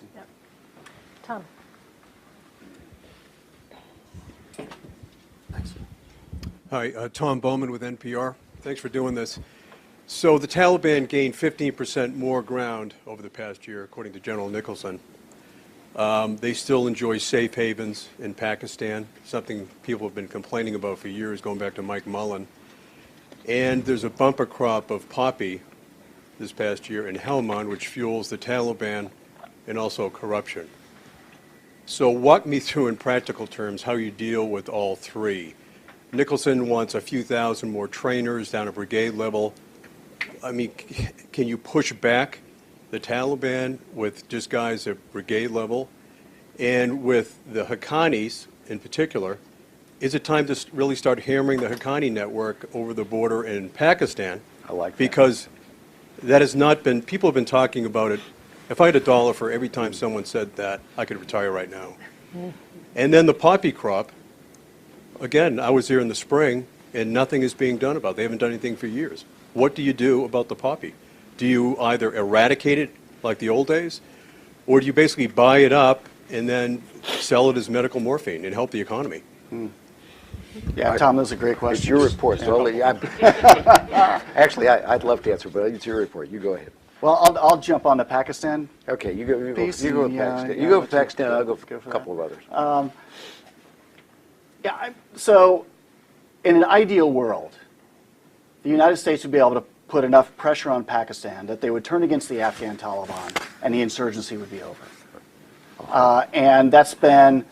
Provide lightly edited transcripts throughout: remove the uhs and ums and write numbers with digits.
Yep. Tom. Thanks. Hi, Tom Bowman with NPR. Thanks for doing this. So the Taliban gained 15% more ground over the past year, according to General Nicholson. They still enjoy safe havens in Pakistan, something people have been complaining about for years, going back to Mike Mullen. And there's a bumper crop of poppy this past year in Helmand, which fuels the Taliban and also corruption. So walk me through in practical terms how you deal with all three. Nicholson wants a few thousand more trainers down at brigade level. I mean, can you push back the Taliban with just guys at brigade level? And with the Haqqanis in particular, is it time to really start hammering the Haqqani network over the border in Pakistan? I like that. Because that has not been, people have been talking about it. If I had $1 for every time someone said that, I could retire right now. And then the poppy crop, again, I was there in the spring, and nothing is being done about it. They haven't done anything for years. What do you do about the poppy? Do you either eradicate it like the old days, or do you basically buy it up and then sell it as medical morphine and help the economy? Yeah, Tom, those are great questions. It's your report, so actually, I'd love to answer, but it's your report. You go ahead. Well, I'll jump on the Pakistan. Okay, you go with Piece, Pakistan. yeah, You go with let's Pakistan, I'll go go with for a couple of others. So in an ideal world, the United States would be able to put enough pressure on Pakistan that they would turn against the Afghan Taliban and the insurgency would be over. And that's been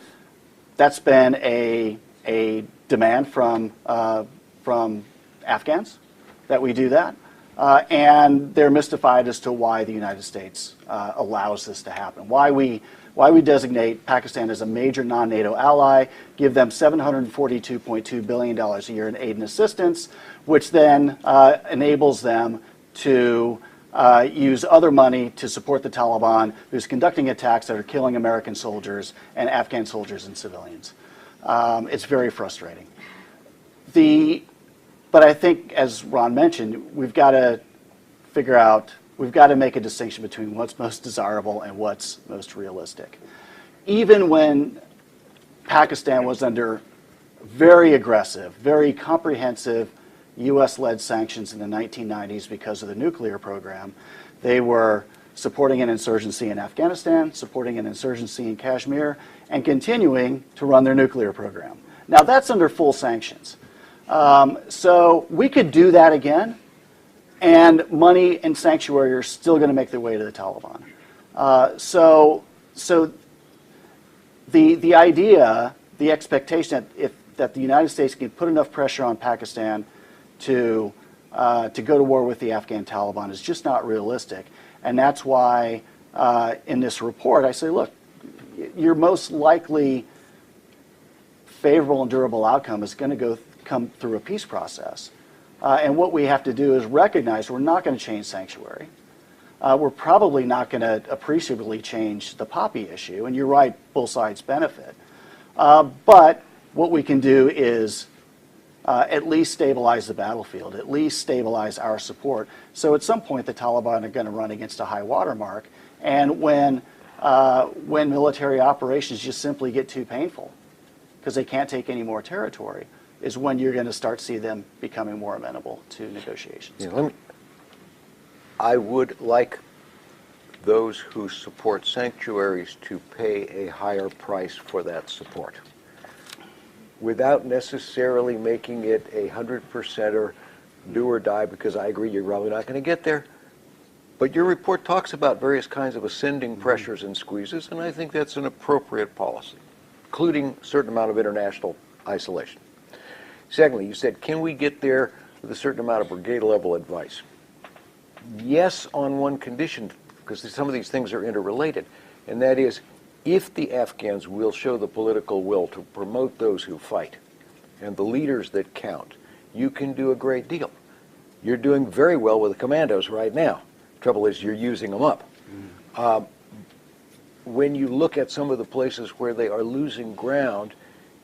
a demand from Afghans that we do that. And they're mystified as to why the United States allows this to happen. Why we designate Pakistan as a major non-NATO ally, give them $742.2 billion a year in aid and assistance, which then enables them to use other money to support the Taliban, who's conducting attacks that are killing American soldiers and Afghan soldiers and civilians. It's very frustrating. But I think, as Ron mentioned, we've got to figure out, we've got to make a distinction between what's most desirable and what's most realistic. Even when Pakistan was under very aggressive, very comprehensive U.S.-led sanctions in the 1990s because of the nuclear program, they were supporting an insurgency in Afghanistan, supporting an insurgency in Kashmir, and continuing to run their nuclear program. Now, that's under full sanctions. So we could do that again, and money and sanctuary are still going to make their way to the Taliban. So the idea, the expectation that the United States can put enough pressure on Pakistan to go to war with the Afghan Taliban is just not realistic. And that's why in this report I say, look, your most likely favorable and durable outcome is going to come through a peace process. And what we have to do is recognize we're not going to change sanctuary. We're probably not going to appreciably change the poppy issue. And you're right, both sides benefit. But what we can do is at least stabilize the battlefield, at least stabilize our support. So at some point, the Taliban are going to run against a high water mark. And when military operations just simply get too painful because they can't take any more territory, is when you're going to start to see them becoming more amenable to negotiations. Yeah, I would like those who support sanctuaries to pay a higher price for that support, without necessarily making it 100%er do or die, because I agree you're probably not going to get there. But your report talks about various kinds of ascending pressures and squeezes, and I think that's an appropriate policy, including a certain amount of international isolation. Secondly, you said, can we get there with a certain amount of brigade-level advice? Yes, on one condition, because some of these things are interrelated, and that is, if the Afghans will show the political will to promote those who fight and the leaders that count, you can do a great deal. You're doing very well with the commandos right now. Trouble is, you're using them up. When you look at some of the places where they are losing ground,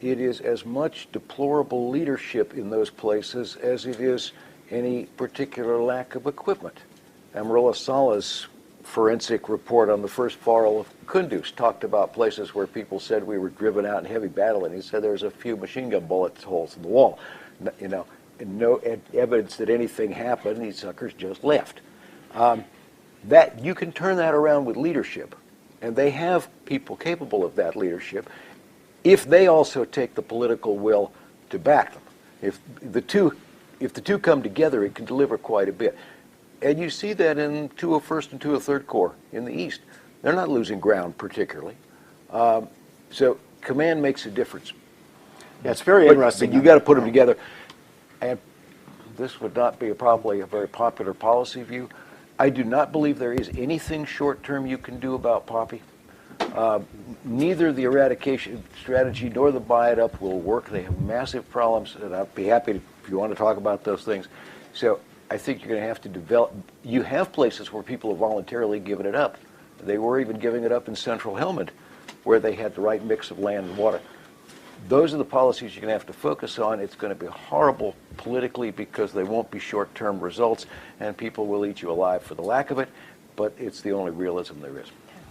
it is as much deplorable leadership in those places as it is any particular lack of equipment. Amarullah Saleh's forensic report on the first fall of Kunduz talked about places where people said we were driven out in heavy battle, and he said there's a few machine gun bullet holes in the wall, and no evidence that anything happened. These suckers just left. That you can turn that around with leadership, and they have people capable of that leadership if they also take the political will to back them. If the two come together, it can deliver quite a bit. And you see that in 201st and 203rd Corps in the East. They're not losing ground particularly. So command makes a difference. Yeah, it's very interesting. But you got to put them together. And this would not be probably a very popular policy view. I do not believe there is anything short-term you can do about poppy. Neither the eradication strategy nor the buy it up will work. They have massive problems, and I'd be happy to, if you want to talk about those things. So I think you're going to have to develop. You have places where people have voluntarily given it up. They were even giving it up in central Helmand, where they had the right mix of land and water. Those are the policies you're going to have to focus on. It's going to be horrible politically because they won't be short-term results, and people will eat you alive for the lack of it, but it's the only realism there is.